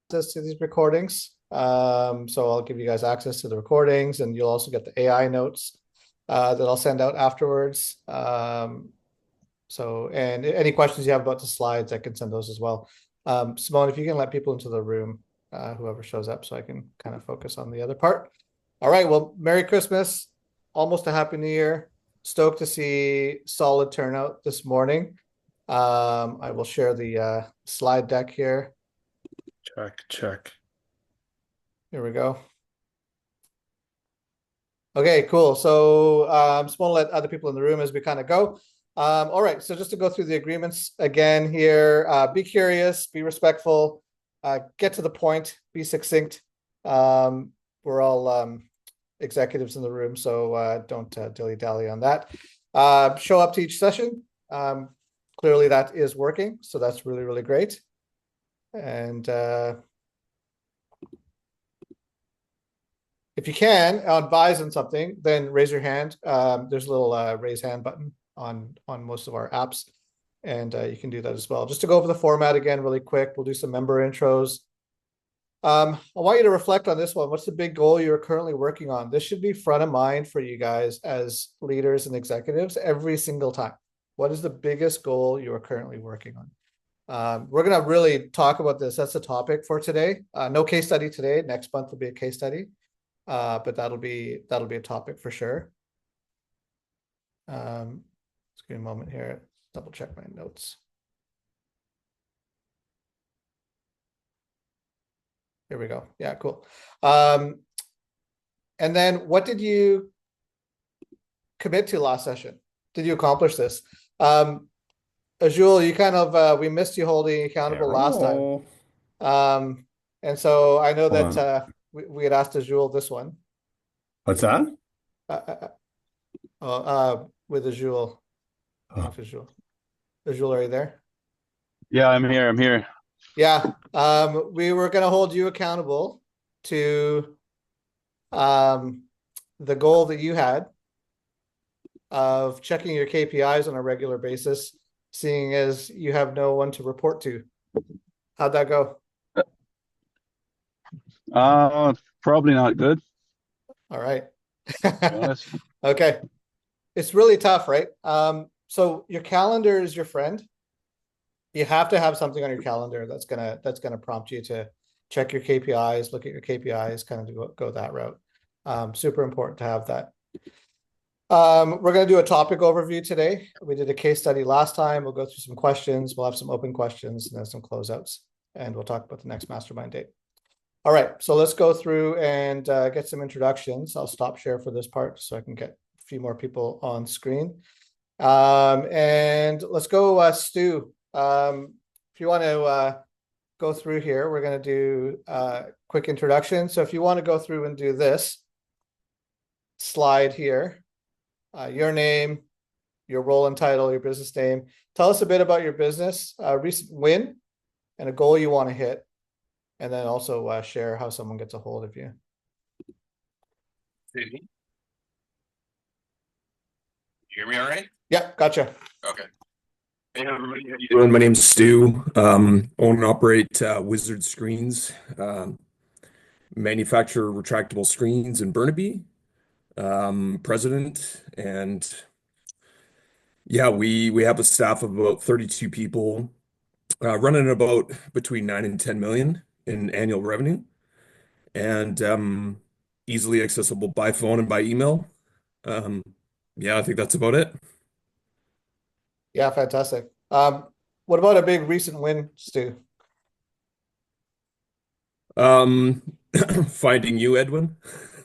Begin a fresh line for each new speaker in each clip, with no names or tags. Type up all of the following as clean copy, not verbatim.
access to these recordings. So I'll give you guys access to the recordings, and you'll also get the AI notes that I'll send out afterwards. And any questions you have about the slides, I can send those as well. Simone, if you can let people into the room, whoever shows up, so I can kind of focus on the other part. All right, well, Merry Christmas, almost a Happy New Year. Stoked to see solid turnout this morning. I will share the slide deck here.
Check.
Here we go. Okay, cool. So just want to let other people in the room as we kind of go. All right, so just to go through the agreements again here, be curious, be respectful, get to the point, be succinct. We're all executives in the room, so don't dilly-dally on that. Show up to each session. Clearly that is working, so that's really, really great. And if you can advise on something, then raise your hand. There's a little raise hand button on most of our apps, and you can do that as well. Just to go over the format again really quick, we'll do some member intros. I want you to reflect on this one. What's the big goal you're currently working on? This should be front of mind for you guys as leaders and executives every single time. What is the biggest goal you are currently working on? We're going to really talk about this. That's the topic for today. No case study today. Next month will be a case study, but that'll be a topic for sure. Let's give me a moment here. Double check my notes. Here we go. Yeah, cool. And then what did you commit to last session? Did you accomplish this? Azul, you kind of, we missed you holding accountable last time. And so I know that we had asked Azul this one.
What's that?
With Azul. Azul, are you there?
Yeah, I'm here.
Yeah. We were going to hold you accountable to the goal that you had of checking your KPIs on a regular basis, seeing as you have no one to report to. How'd that go?
Probably not good.
All right.
To be honest.
Okay. It's really tough, right? So your calendar is your friend. You have to have something on your calendar that's gonna prompt you to check your KPIs, look at your KPIs, kind of go that route. Super important to have that. We're going to do a topic overview today. We did a case study last time. We'll go through some questions. We'll have some open questions and then some closeouts, and we'll talk about the next mastermind date. All right, so let's go through and get some introductions. I'll stop share for this part so I can get a few more people on screen. And let's go, Stu. If you want to go through here, we're going to do a quick introduction. So if you want to go through and do this slide here, your name, your role and title, your business name. Tell us a bit about your business, recent win, and a goal you want to hit. And then also share how someone gets a hold of you.
You hear me all right?
Yeah, gotcha.
Okay. Hey, everybody. How you doing? My name's Stu. Own and operate Wizard Screens. Manufacture retractable screens in Burnaby. President. And yeah, we have a staff of about 32 people, running about between 9 and 10 million in annual revenue, and easily accessible by phone and by email. Yeah, I think that's about it.
Yeah, fantastic. What about a big recent win, Stu?
Finding you, Edwin.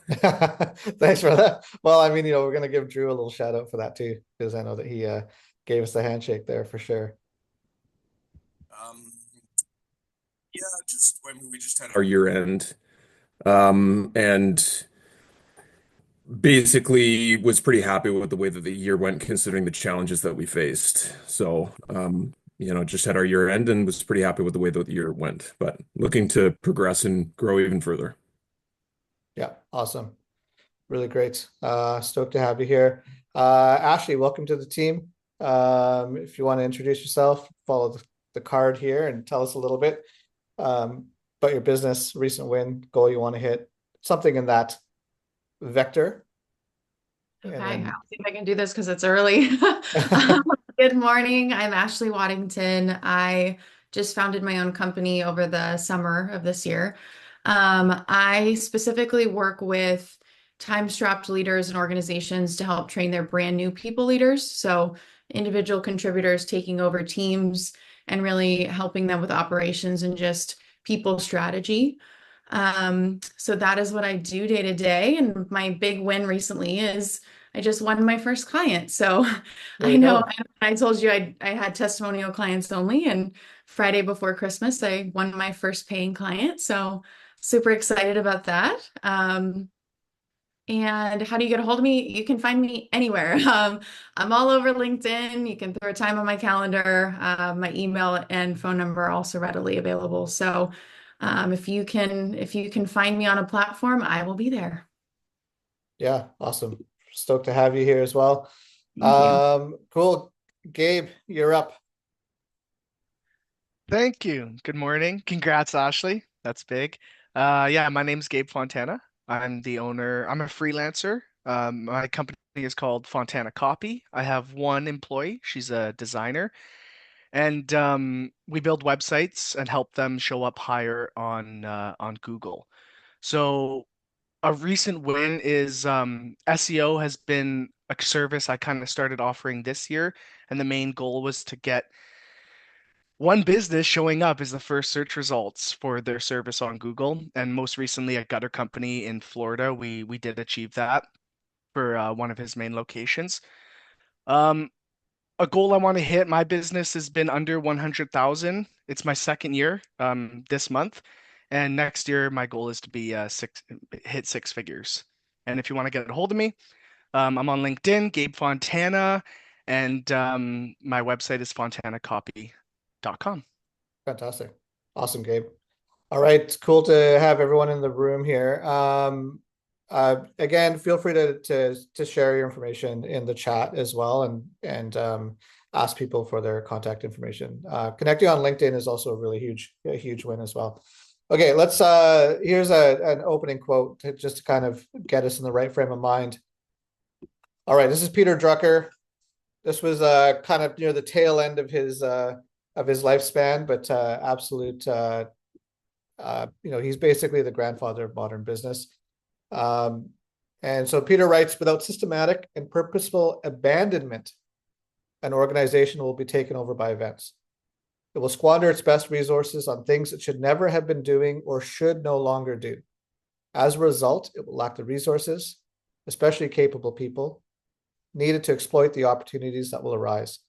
Thanks for that. Well, I mean, we're going to give Drew a little shout out for that too, because I know that he gave us the handshake there for sure.
Yeah, we just had our year end, and basically was pretty happy with the way that the year went, considering the challenges that we faced. So, just had our year end and was pretty happy with the way that the year went, but looking to progress and grow even further.
Yeah, awesome. Really great. Stoked to have you here. Ashley, welcome to the team. If you want to introduce yourself, follow the card here and tell us a little bit. about your business, recent win, goal you want to hit, something in that vector.
Okay,
And
I'll see if I can do this because it's early.
then
Good morning. I'm Ashley Waddington. I just founded my own company over the summer of this year. I specifically work with time-strapped leaders and organizations to help train their brand new people leaders. So individual contributors taking over teams and really helping them with operations and just people strategy. So that is what I do day to day. And my big win recently is I just won my first client. So
there
I
you
know
go.
I told you I had testimonial clients only, and Friday before Christmas, I won my first paying client. So super excited about that. And how do you get a hold of me? You can find me anywhere. I'm all over LinkedIn. You can throw a time on my calendar. My email and phone number are also readily available. So if you can find me on a platform, I will be there.
Yeah, awesome. Stoked to have you here as well.
Thank you.
Cool. Gabe, you're up.
Thank you. Good morning. Congrats, Ashley. That's big. Yeah, my name's Gabe Fontana. I'm the owner. I'm a freelancer. My company is called Fontana Copy. I have one employee. She's a designer, and we build websites and help them show up higher on Google. So a recent win is SEO has been a service I kind of started offering this year, and the main goal was to get one business showing up as the first search results for their service on Google. And most recently, a gutter company in Florida, we did achieve that for one of his main locations. Um, a goal I want to hit, my business has been under 100,000. It's my second year this month. And next year, my goal is to be hit six figures. And if you want to get a hold of me, I'm on LinkedIn, Gabe Fontana, and my website is fontanacopy.com.
Fantastic. Awesome, Gabe. All right, it's cool to have everyone in the room here. Again, feel free to share your information in the chat as well, and ask people for their contact information. Connecting on LinkedIn is also a huge win as well. Okay, let's here's an opening quote just to kind of get us in the right frame of mind. All right, this is Peter Drucker. This was kind of near the tail end of his lifespan, but absolute he's basically the grandfather of modern business. And so Peter writes, without systematic and purposeful abandonment, an organization will be taken over by events. It will squander its best resources on things it should never have been doing or should no longer do. As a result, it will lack the resources, especially capable people, needed to exploit the opportunities that will arise.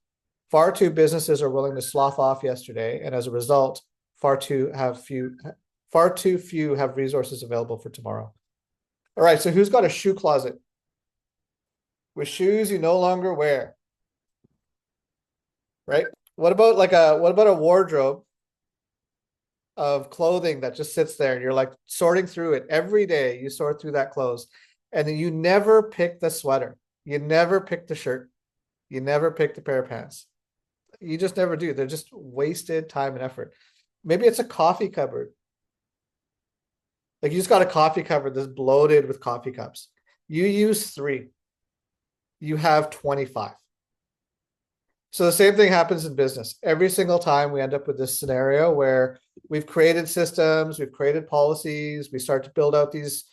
Far too businesses are willing to slough off yesterday, and as a result, far too few have resources available for tomorrow. All right, so who's got a shoe closet with shoes you no longer wear? Right? What about a wardrobe of clothing that just sits there and you're like sorting through it every day? You sort through that clothes, and then you never pick the sweater, you never pick the shirt, you never pick the pair of pants. You just never do. They're just wasted time and effort. Maybe it's a coffee cupboard. Like you just got a coffee cupboard that's bloated with coffee cups. You use 3. You have 25. So the same thing happens in business. Every single time we end up with this scenario where we've created systems, we've created policies, we start to build out these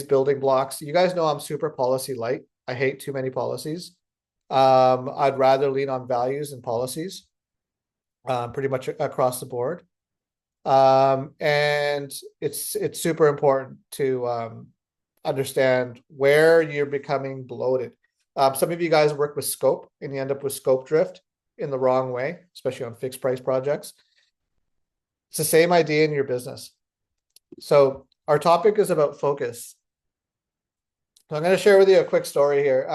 building blocks. You guys know I'm super policy light. I hate too many policies. I'd rather lean on values and policies, pretty much across the board. And it's super important to understand where you're becoming bloated. Some of you guys work with scope and you end up with scope drift in the wrong way, especially on fixed price projects. It's the same idea in your business. So our topic is about focus. So I'm going to share with you a quick story here.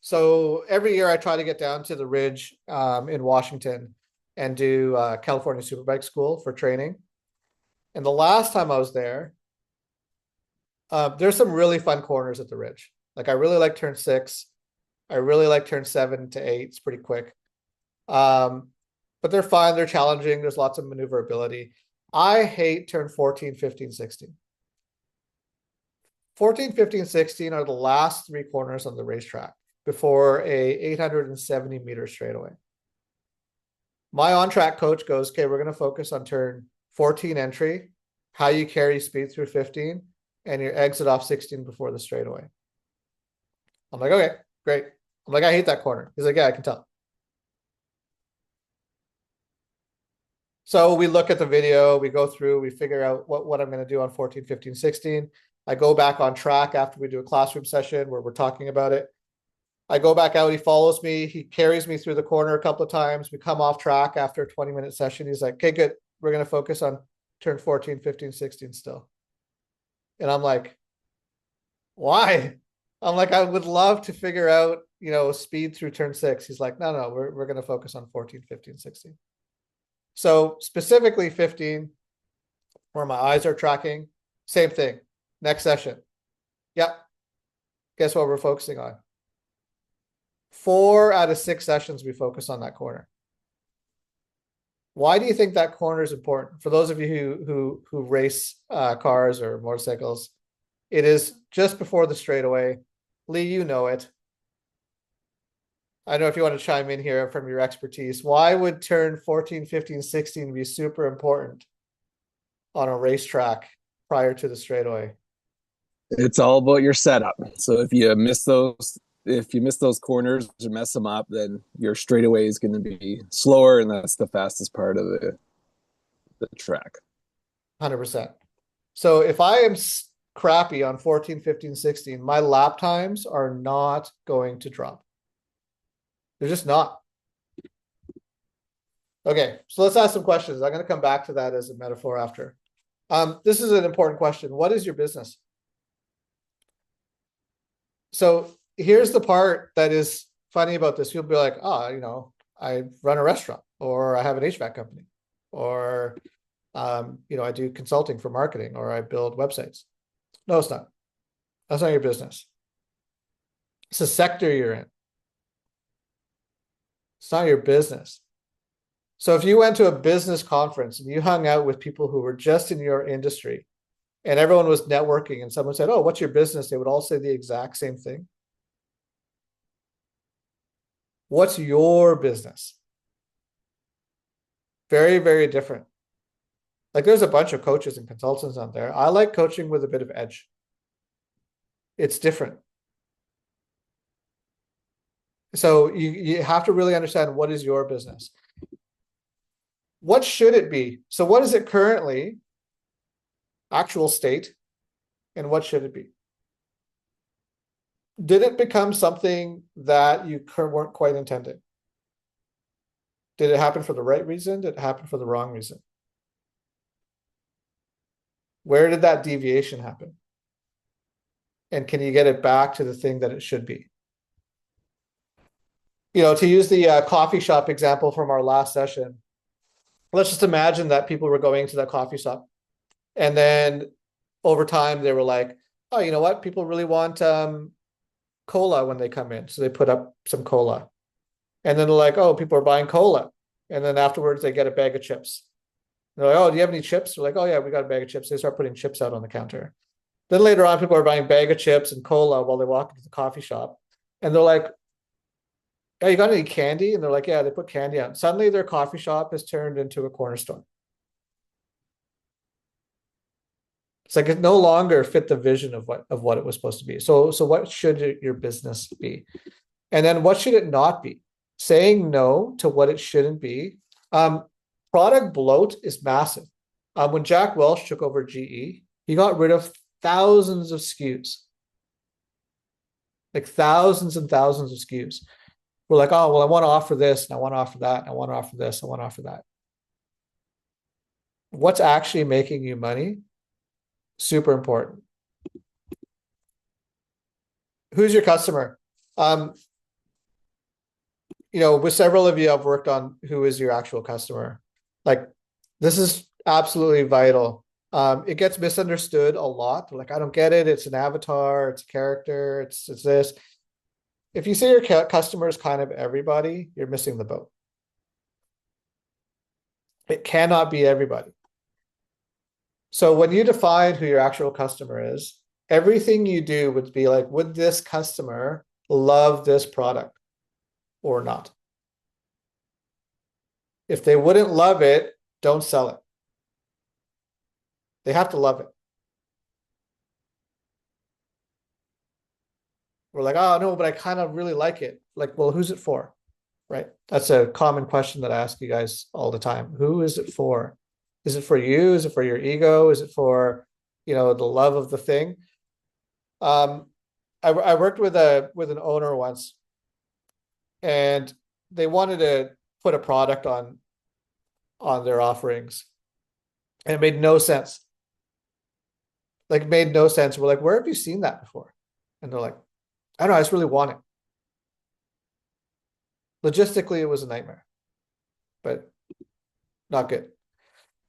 So every year I try to get down to the Ridge in Washington and do California Superbike School for training. And the last time I was there, there's some really fun corners at the Ridge. Like I really like turn 6. I really like turn 7 to 8. It's pretty quick. But they're fun. They're challenging. There's lots of maneuverability. I hate turn 14, 15, 16. 14, 15, 16 are the last three corners on the racetrack before a 870 meter straightaway. My on-track coach goes, okay, we're going to focus on turn 14 entry, how you carry speed through 15, and your exit off 16 before the straightaway. I'm like, okay, great. I'm like, I hate that corner. He's like, yeah, I can tell. So we look at the video, we go through, we figure out what I'm going to do on 14, 15, 16. I go back on track after we do a classroom session where we're talking about it. I go back out, he follows me, he carries me through the corner a couple of times. We come off track after a 20-minute session. He's like, okay, good. We're going to focus on turn 14, 15, 16 still. And I'm like, why? I'm like, I would love to figure out, speed through turn 6. He's like, no, we're going to focus on 14, 15, 16. So specifically 15, where my eyes are tracking, same thing. Next session. Yep. Guess what we're focusing on? 4 out of 6 sessions, we focus on that corner. Why do you think that corner is important? For those of you who race cars or motorcycles, it is just before the straightaway. Lee, you know it. I don't know if you want to chime in here from your expertise. Why would turn 14, 15, 16 be super important on a racetrack prior to the straightaway?
It's all about your setup. So if you miss those corners or mess them up, then your straightaway is going to be slower, and that's the fastest part of the track.
100%. So if I am crappy on 14, 15, 16, my lap times are not going to drop. They're just not. Okay, so let's ask some questions. I'm going to come back to that as a metaphor after. This is an important question. What is your business? So here's the part that is funny about this. You'll be like, I run a restaurant, or I have an HVAC company, or, I do consulting for marketing, or I build websites. No, it's not. That's not your business. It's a sector you're in. It's not your business. So if you went to a business conference and you hung out with people who were just in your industry and everyone was networking and someone said, oh, what's your business? They would all say the exact same thing. What's your business? Very, very different. Like there's a bunch of coaches and consultants out there. I like coaching with a bit of edge. It's different. So you have to really understand what is your business. What should it be? So what is it currently, actual state, and what should it be? Did it become something that you weren't quite intending? Did it happen for the right reason? Did it happen for the wrong reason? Where did that deviation happen? And can you get it back to the thing that it should be? To use the coffee shop example from our last session, let's just imagine that people were going to that coffee shop. And then over time, they were like, oh, you know what? People really want cola when they come in. So they put up some cola. And then they're like, oh, people are buying cola. And then afterwards, they get a bag of chips. They're like, oh, do you have any chips? They're like, oh, yeah, we got a bag of chips. They start putting chips out on the counter. Then later on, people are buying a bag of chips and cola while they walk into the coffee shop. And they're like, oh, you got any candy? And they're like, yeah, they put candy out. Suddenly their coffee shop has turned into a corner store. It's like it no longer fit the vision of what it was supposed to be. So what should your business be? And then what should it not be? Saying no to what it shouldn't be. Product bloat is massive. When Jack Welch took over GE, he got rid of thousands of SKUs. Like thousands and thousands of SKUs. We're like, oh, well, I want to offer this, and I want to offer that, and I want to offer this, I want to offer that. What's actually making you money? Super important. Who's your customer? With several of you, I've worked on who is your actual customer. Like, this is absolutely vital. It gets misunderstood a lot. They're like, I don't get it. It's an avatar. It's a character. It's this. If you say your customer is kind of everybody, you're missing the boat. It cannot be everybody. So when you define who your actual customer is, everything you do would be like, would this customer love this product or not? If they wouldn't love it, don't sell it. They have to love it. We're like, oh no, but I kind of really like it. Like, well, who's it for? Right? That's a common question that I ask you guys all the time. Who is it for? Is it for you? Is it for your ego? Is it for, the love of the thing? I worked with an owner once, and they wanted to put a product on their offerings, and it made no sense. Like, it made no sense. We're like, where have you seen that before? And they're like, I don't know, I just really want it. Logistically, it was a nightmare, but not good.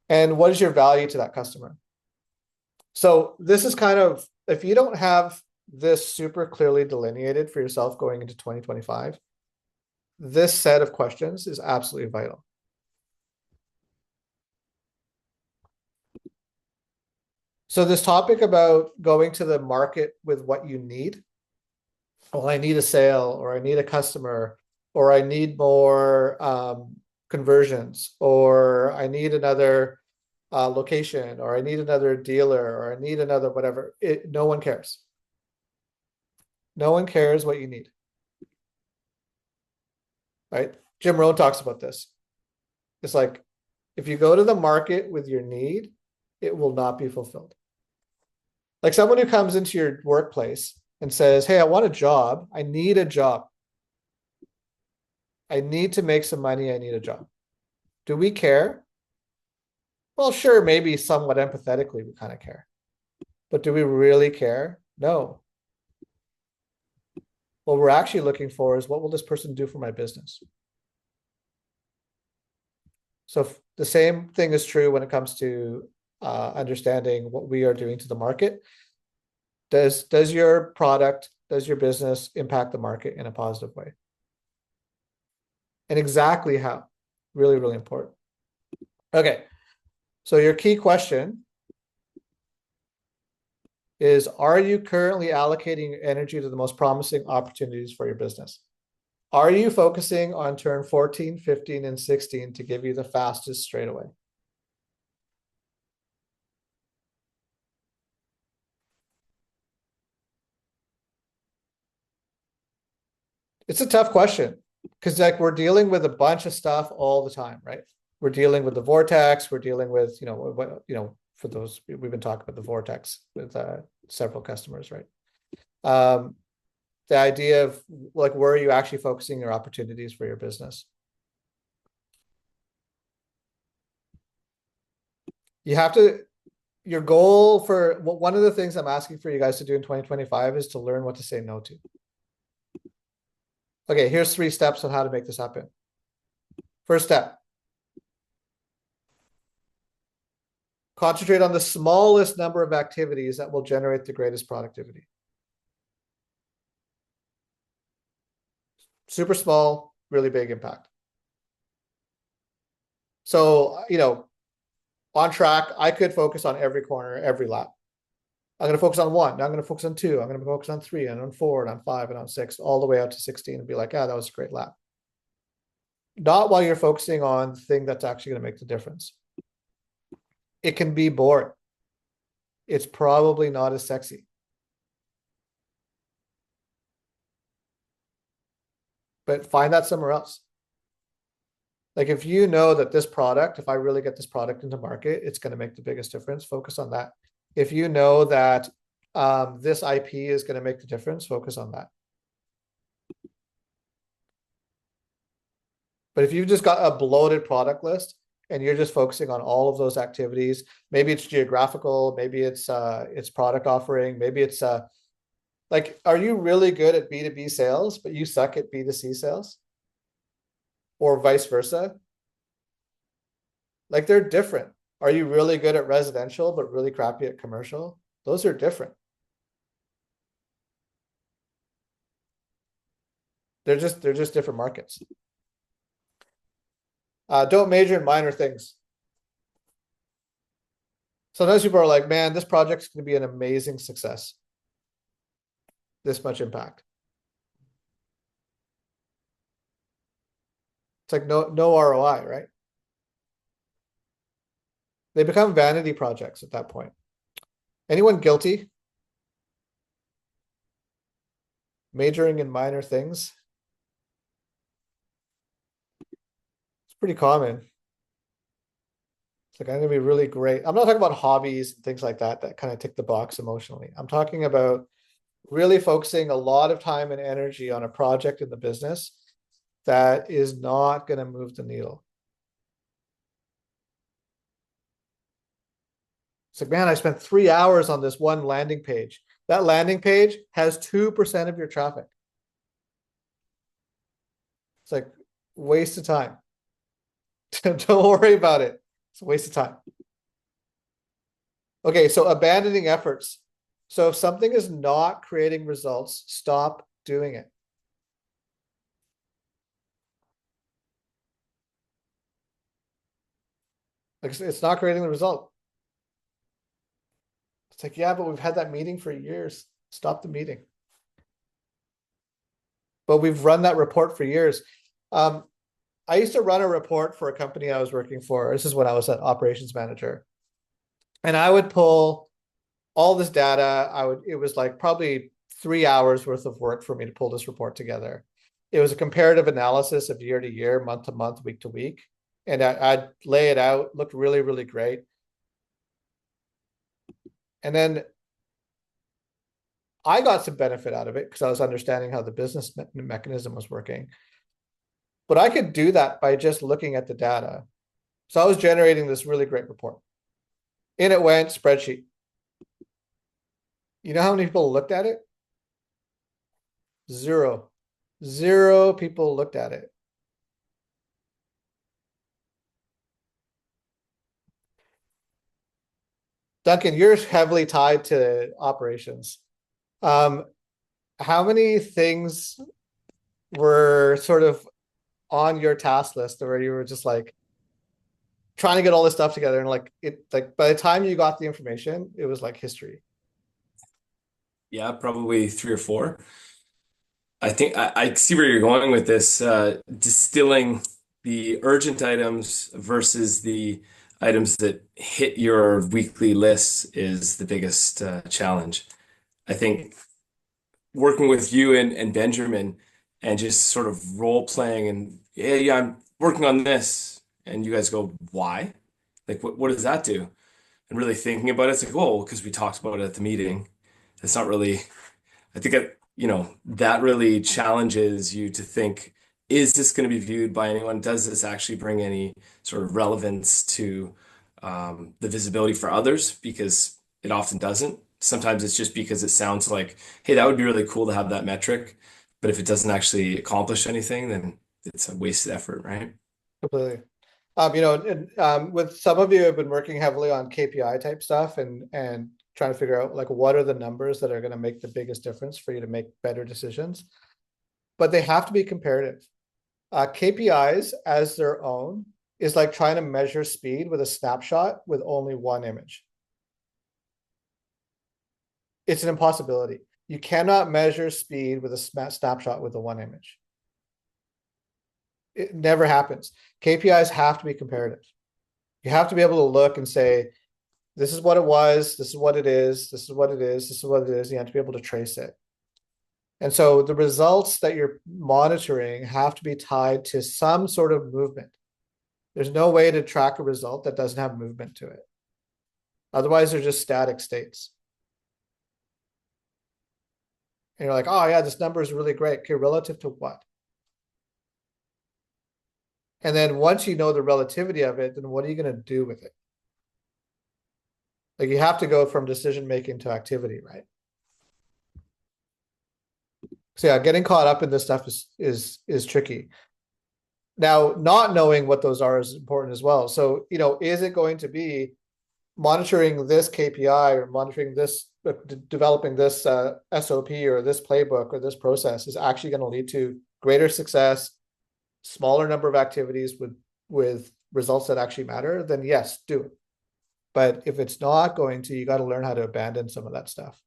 And what is your value to that customer? So this is kind of, if you don't have this super clearly delineated for yourself going into 2025, this set of questions is absolutely vital. So this topic about going to the market with what you need, well, I need a sale, or I need a customer, or I need more conversions, or I need another location, or I need another dealer, or I need another whatever. No one cares. No one cares what you need. Right? Jim Rohn talks about this. It's like, if you go to the market with your need, it will not be fulfilled. Like someone who comes into your workplace and says, hey, I want a job. I need a job. I need to make some money. I need a job. Do we care? Well, sure, maybe somewhat empathetically, we kind of care. But do we really care? No. What we're actually looking for is, what will this person do for my business? So the same thing is true when it comes to understanding what we are doing to the market. Does your product, does your business impact the market in a positive way? And exactly how? Really, really important. Okay. So your key question is, are you currently allocating your energy to the most promising opportunities for your business? Are you focusing on turn 14, 15, and 16 to give you the fastest straightaway? It's a tough question, because like we're dealing with a bunch of stuff all the time, right? We're dealing with the vortex. We're dealing with, for those, we've been talking about the vortex with several customers, right? The idea of like, where are you actually focusing your opportunities for your business? You have to, your goal for, one of the things I'm asking for you guys to do in 2025 is to learn what to say no to. Okay, here's 3 steps on how to make this happen. First step, concentrate on the smallest number of activities that will generate the greatest productivity. Super small, really big impact. So, on track, I could focus on every corner, every lap. I'm going to focus on 1. Now I'm going to focus on 2. I'm going to focus on 3 and on 4 and on 5 and on 6, all the way out to 16 and be like, that was a great lap. Not while you're focusing on the thing that's actually going to make the difference. It can be boring. It's probably not as sexy. But find that somewhere else. Like, if you know that this product, if I really get this product into market, it's going to make the biggest difference, focus on that. If you know that this IP is going to make the difference, focus on that. But if you've just got a bloated product list and you're just focusing on all of those activities, maybe it's geographical, maybe it's product offering, maybe it's like, are you really good at B2B sales, but you suck at B2C sales? Or vice versa? Like, they're different. Are you really good at residential, but really crappy at commercial? Those are different. They're just different markets. Don't major in minor things. Sometimes people are like, man, this project's going to be an amazing success. This much impact. It's like no ROI, right? They become vanity projects at that point. Anyone guilty? Majoring in minor things? It's pretty common. It's like, I'm gonna be really great. I'm not talking about hobbies and things like that kind of tick the box emotionally. I'm talking about really focusing a lot of time and energy on a project in the business that is not going to move the needle. It's like, man, I spent 3 hours on this one landing page. That landing page has 2% of your traffic. It's like waste of time. Don't worry about it. It's a waste of time. Okay, so abandoning efforts. So if something is not creating results, stop doing it. Like, it's not creating the result. It's like, yeah, but we've had that meeting for years. Stop the meeting. But we've run that report for years. I used to run a report for a company I was working for. This is when I was an operations manager. And I would pull all this data. It was like probably 3 hours worth of work for me to pull this report together. It was a comparative analysis of year to year, month to month, week to week. And I'd lay it out, looked really, really great. And then I got some benefit out of it because I was understanding how the business mechanism was working. But I could do that by just looking at the data. So I was generating this really great report. In it went spreadsheet. You know how many people looked at it? Zero. Zero people looked at it. Duncan, you're heavily tied to operations. How many things were sort of on your task list where you were just like trying to get all this stuff together, and like by the time you got the information, it was like history?
Yeah, probably 3 or 4. I think I see where you're going with this, distilling the urgent items versus the items that hit your weekly list is the biggest challenge. I think working with you and Benjamin and just sort of role playing and yeah, I'm working on this, and you guys go, why? Like, what does that do? And really thinking about it, it's like, oh, because we talked about it at the meeting. It's not really. I think that really challenges you to think, is this going to be viewed by anyone? Does this actually bring any sort of relevance to the visibility for others? Because it often doesn't. Sometimes it's just because it sounds like, hey, that would be really cool to have that metric. But if it doesn't actually accomplish anything, then it's a wasted effort, right?
Completely. With some of you have been working heavily on KPI type stuff and trying to figure out like what are the numbers that are going to make the biggest difference for you to make better decisions. But they have to be comparative. KPIs as their own is like trying to measure speed with a snapshot with only one image. It's an impossibility. You cannot measure speed with a snapshot with the one image. It never happens. KPIs have to be comparative. You have to be able to look and say, this is what it was, this is what it is, this is what it is, this is what it is. You have to be able to trace it. And so the results that you're monitoring have to be tied to some sort of movement. There's no way to track a result that doesn't have movement to it. Otherwise, they're just static states. And you're like, oh yeah, this number is really great. Okay, relative to what? And then once you know the relativity of it, then what are you going to do with it? Like you have to go from decision making to activity, right? So yeah, getting caught up in this stuff is tricky. Now, not knowing what those are is important as well. So, is it going to be monitoring this KPI or monitoring this, developing this SOP or this playbook or this process is actually going to lead to greater success, smaller number of activities with results that actually matter? Then yes, do it. But if it's not going to, you got to learn how to abandon some of that stuff.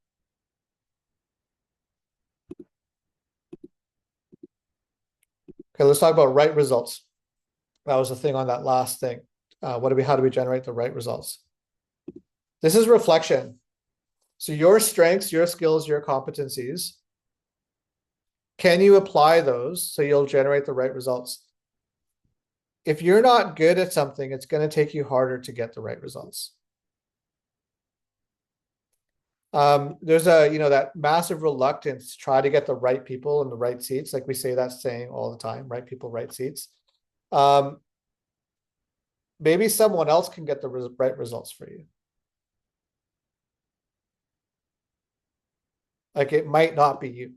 Okay, let's talk about right results. That was the thing on that last thing. How do we generate the right results? This is reflection. So your strengths, your skills, your competencies, can you apply those so you'll generate the right results? If you're not good at something, it's going to take you harder to get the right results. There's that massive reluctance to try to get the right people in the right seats. Like we say that saying all the time, right people, right seats. Maybe someone else can get the right results for you. Like it might not be you.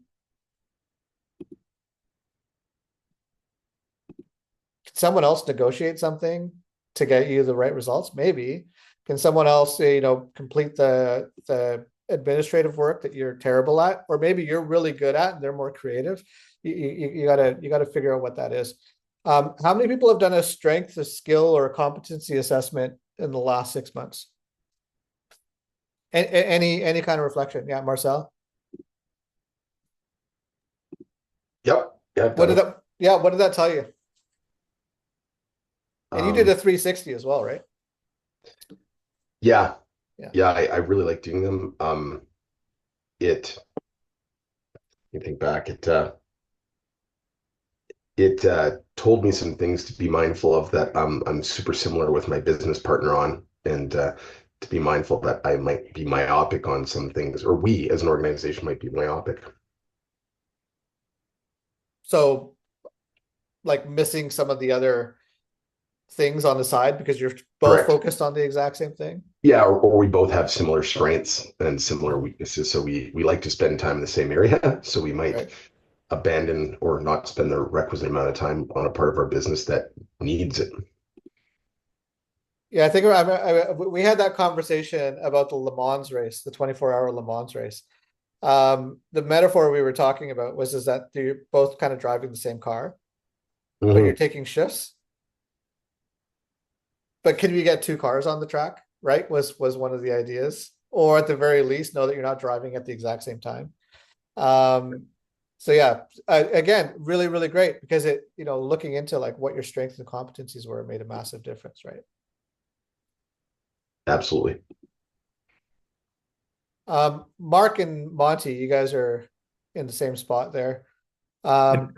Can someone else negotiate something to get you the right results? Maybe. Can someone else, complete the administrative work that you're terrible at, or maybe you're really good at and they're more creative? You gotta figure out what that is. How many people have done a strength, a skill, or a competency assessment in the last 6 months? Any kind of reflection? Yeah, Marcel.
Yep. Yeah.
What did that tell you? And you did a 360 as well, right?
Yeah.
Yeah.
Yeah. I really like doing them. You think back, it told me some things to be mindful of that I'm super similar with my business partner on, and to be mindful that I might be myopic on some things, or we as an organization might be myopic.
So, like missing some of the other things on the side because you're both
Correct.
focused on the exact same thing.
Yeah, or we both have similar strengths and similar weaknesses, so we like to spend time in the same area. So we might
Right.
abandon or not spend the requisite amount of time on a part of our business that needs it.
Yeah, I think we had that conversation about the Le Mans race, the 24-hour Le Mans race. The metaphor we were talking about is that you're both kind of driving the same car, but you're taking shifts. But can we get two cars on the track, right? Was one of the ideas. Or at the very least, know that you're not driving at the exact same time. So yeah, again, really, really great, because it, looking into like what your strengths and competencies were made a massive difference, right?
Absolutely.
Mark and Monty, you guys are in the same spot there. What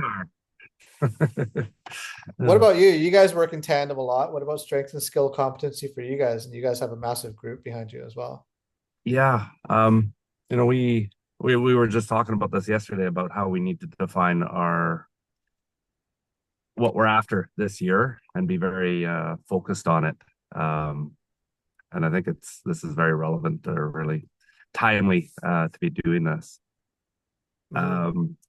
about you? You guys work in tandem a lot. What about strength and skill competency for you guys? And you guys have a massive group behind you as well.
Yeah. We were just talking about this yesterday about how we need to define what we're after this year and be very focused on it. And I think this is very relevant or really timely to be doing this.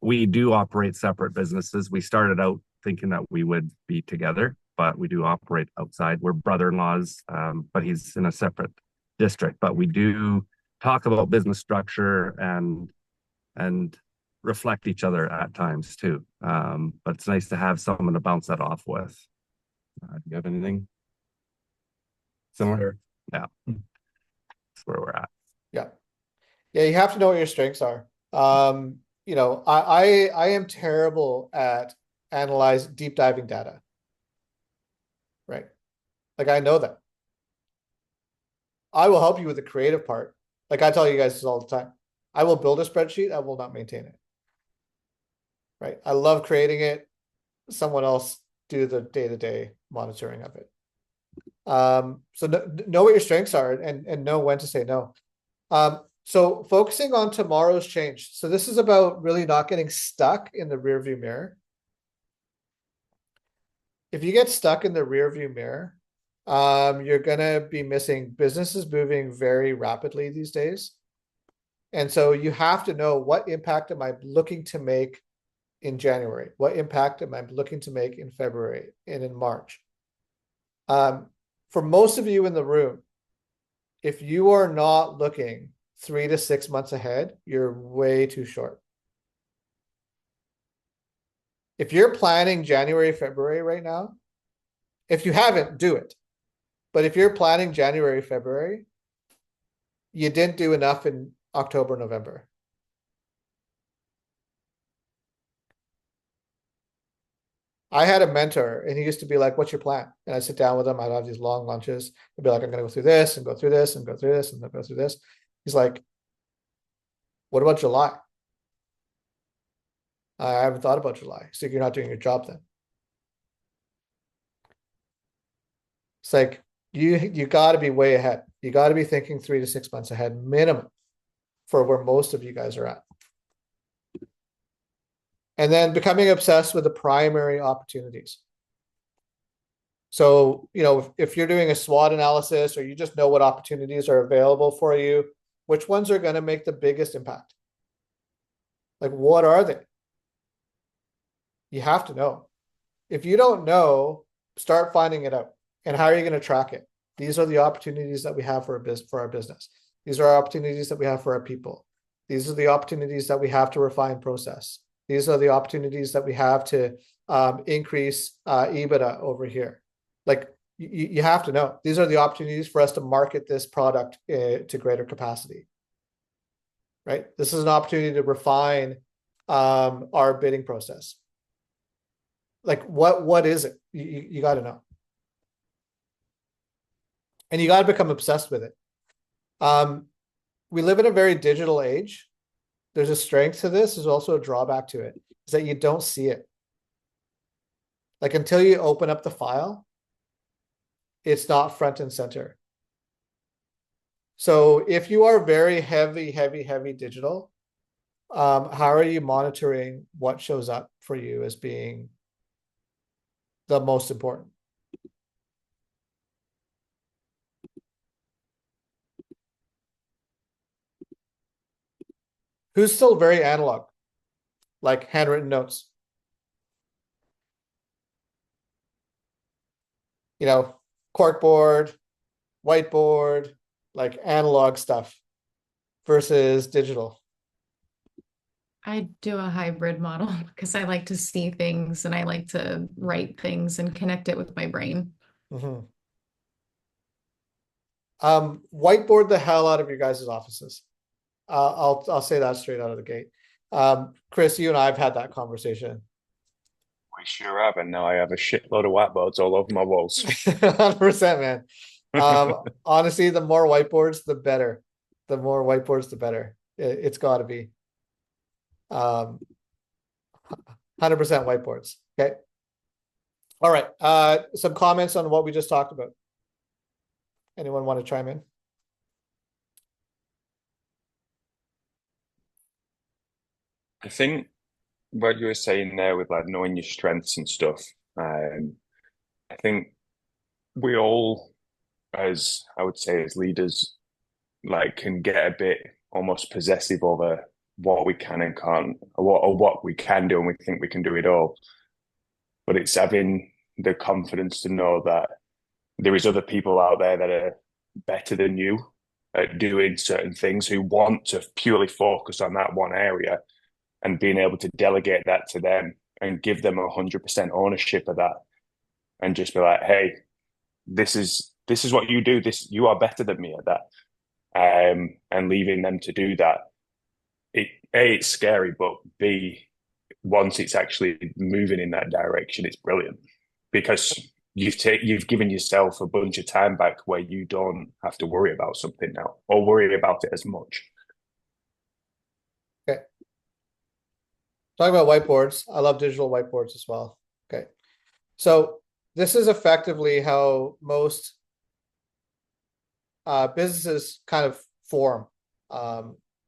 We do operate separate businesses. We started out thinking that we would be together, but we do operate outside. We're brother-in-laws, but he's in a separate district. But we do talk about business structure and reflect each other at times too. But it's nice to have someone to bounce that off with. Do you have anything similar? Yeah, that's where we're at.
Yeah. Yeah, you have to know what your strengths are. I am terrible at deep diving data. Right. Like I know that. I will help you with the creative part. Like I tell you guys this all the time. I will build a spreadsheet, I will not maintain it. Right. I love creating it. Someone else do the day-to-day monitoring of it. So know what your strengths are and know when to say no. So focusing on tomorrow's change. So this is about really not getting stuck in the rearview mirror. If you get stuck in the rearview mirror, you're gonna be missing. Business is moving very rapidly these days. And so you have to know, what impact am I looking to make in January? What impact am I looking to make in February and in March? For most of you in the room, if you are not looking 3 to 6 months ahead, you're way too short. If you're planning January, February right now, if you haven't, do it. But if you're planning January, February, you didn't do enough in October, November. I had a mentor and he used to be like, what's your plan? And I sit down with him. I'd have these long lunches. I'd be like, I'm going to go through this and go through this and go through this and then go through this. He's like, what about July? I haven't thought about July. So you're not doing your job then. It's like, you got to be way ahead. You got to be thinking 3 to 6 months ahead minimum for where most of you guys are at. And then becoming obsessed with the primary opportunities. So, you know, if you're doing a SWOT analysis or you just know what opportunities are available for you, which ones are going to make the biggest impact? Like, what are they? You have to know. If you don't know, start finding it out. And how are you going to track it? These are the opportunities that we have for our business. These are opportunities that we have for our people. These are the opportunities that we have to refine process. These are the opportunities that we have to increase EBITDA over here. Like, you have to know. These are the opportunities for us to market this product to greater capacity. Right? This is an opportunity to refine our bidding process. Like, what is it? You got to know. And you got to become obsessed with it. We live in a very digital age. There's a strength to this. There's also a drawback to it, is that you don't see it. Like, until you open up the file, it's not front and center. So if you are very heavy digital, how are you monitoring what shows up for you as being the most important? Who's still very analog, like handwritten notes? You know, corkboard, whiteboard, like analog stuff versus digital.
I do a hybrid model because I like to see things and I like to write things and connect it with my brain.
Mm-hmm. Whiteboard the hell out of your guys' offices. I'll say that straight out of the gate. Chris, you and I have had that conversation.
We sure have, and now I have a shitload of whiteboards all over my walls.
100%, man. Honestly, the more whiteboards, the better. The more whiteboards, the better. It's got to be. 100% whiteboards. Okay. All right. Some comments on what we just talked about. Anyone want to chime in?
I think what you were saying there with like knowing your strengths and stuff, I think we all, as I would say, as leaders, like can get a bit almost possessive over what we can and can't, or what we can do, and we think we can do it all. But it's having the confidence to know that there is other people out there that are better than you at doing certain things, who want to purely focus on that one area, and being able to delegate that to them and give them 100% ownership of that, and just be like, hey, this is what you do. You are better than me at that. And leaving them to do that. It's scary, but B, once it's actually moving in that direction, it's brilliant, because you've given yourself a bunch of time back where you don't have to worry about something now, or worry about it as much.
Okay. Talking about whiteboards, I love digital whiteboards as well. Okay. So this is effectively how most businesses kind of form.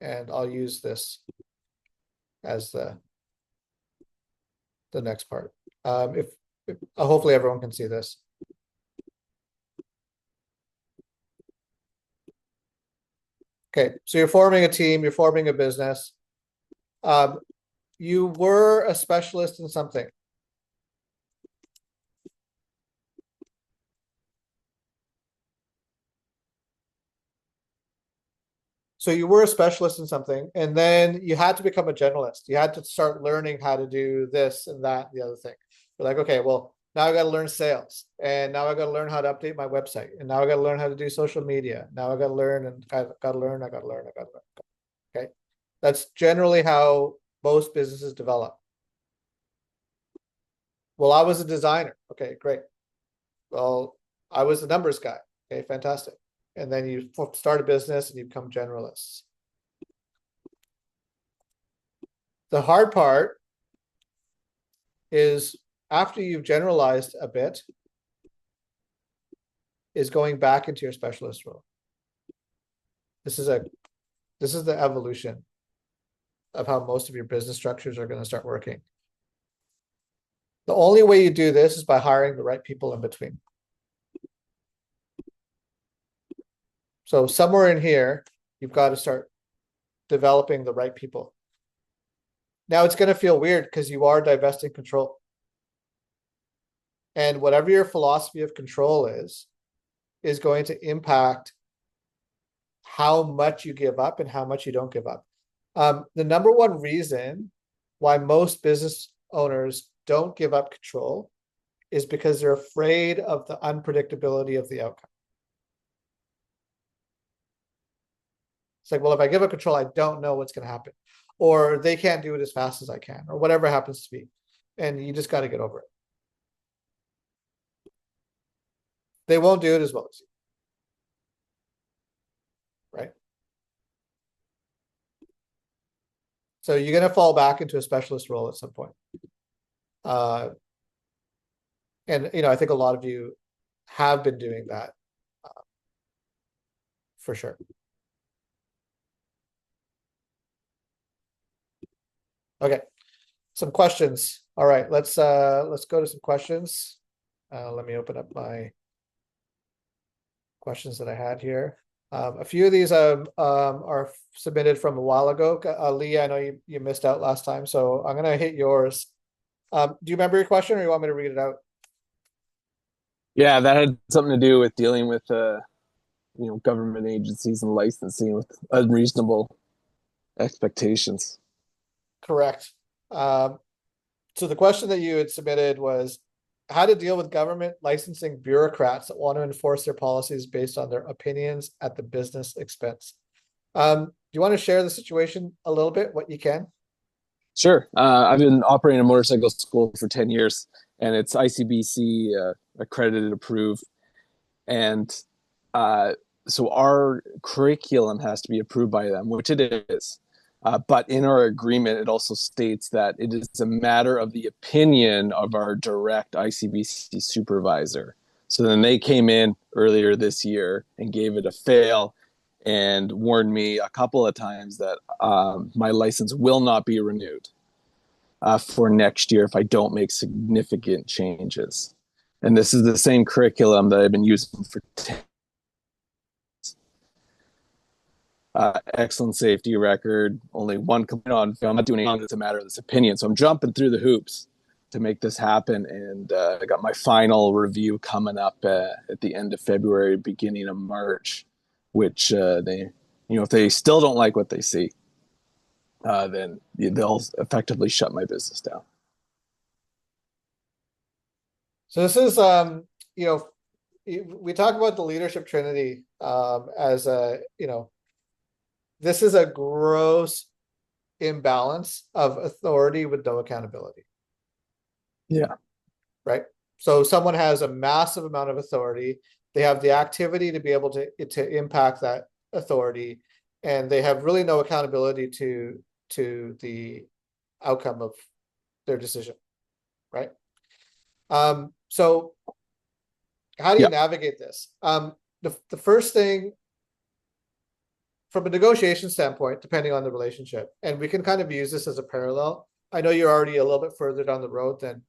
And I'll use this as the next part. If hopefully everyone can see this. Okay, so you're forming a team, you're forming a business. You were a specialist in something. So you were a specialist in something, and then you had to become a generalist. You had to start learning how to do this and that, and the other thing. You're like, okay, well, Now I got to learn sales, and now I got to learn how to update my website, and now I got to learn how to do social media. Now I got to learn, and I got to learn, I got to learn, I got to learn. Okay, that's generally how most businesses develop. Well, I was a designer. Okay, great. Well, I was the numbers guy. Okay, fantastic. And then you start a business and you become generalists. The hard part is after you've generalized a bit, is going back into your specialist role. This is the evolution of how most of your business structures are going to start working. The only way you do this is by hiring the right people in between. So somewhere in here, you've got to start developing the right people. Now it's going to feel weird because you are divesting control. And whatever your philosophy of control is going to impact how much you give up and how much you don't give up. The number one reason why most business owners don't give up control is because they're afraid of the unpredictability of the outcome. It's like, well, if I give up control, I don't know what's going to happen, or they can't do it as fast as I can, or whatever happens to be. And you just got to get over it. They won't do it as well as you. Right? So you're going to fall back into a specialist role at some point. And, I think a lot of you have been doing that for sure. Okay, some questions. All right, let's go to some questions. Let me open up my questions that I had here. A few of these are submitted from a while ago. Lee, I know you missed out last time, so I'm gonna hit yours. Do you remember your question, or you want me to read it out?
Yeah, that had something to do with dealing with government agencies and licensing with unreasonable expectations.
Correct. So the question that you had submitted was how to deal with government licensing bureaucrats that want to enforce their policies based on their opinions at the business expense. Do you want to share the situation a little bit, what you can?
Sure. I've been operating a motorcycle school for 10 years, and it's ICBC accredited, approved. And so our curriculum has to be approved by them, which it is. But in our agreement, it also states that it is a matter of the opinion of our direct ICBC supervisor. So then they came in earlier this year and gave it a fail and warned me a couple of times that my license will not be renewed for next year if I don't make significant changes. And this is the same curriculum that I've been using for 10 years. Excellent safety record, only one complaint on film. I'm not doing anything that's a matter of this opinion. So I'm jumping through the hoops to make this happen. And I got my final review coming up at the end of February, beginning of March, which if they still don't like what they see, then they'll effectively shut my business down.
So this is, we talk about the leadership trinity as this is a gross imbalance of authority with no accountability.
Yeah.
Right. So someone has a massive amount of authority. They have the activity to be able to impact that authority, and they have really no accountability to the outcome of their decision. Right. So how do you navigate this? The first thing, from a negotiation standpoint, depending on the relationship, and we can kind of use this as a parallel. I know you're already a little bit further down the road than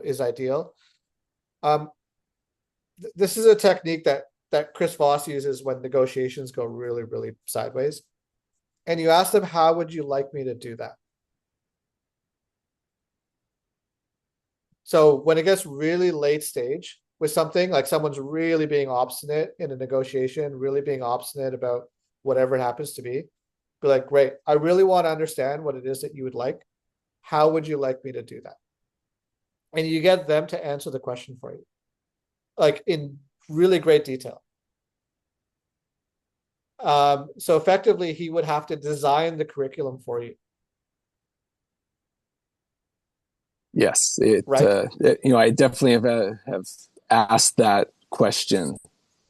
is ideal. This is a technique that Chris Voss uses when negotiations go really, really sideways. And you ask them, how would you like me to do that? So when it gets really late stage with something, like someone's really being obstinate in a negotiation, really being obstinate about whatever it happens to be like, great, I really want to understand what it is that you would like. How would you like me to do that? and you get them to answer the question for you, like in really great detail. So effectively, he would have to design the curriculum for you.
Yes,
Right.
I definitely have asked that question,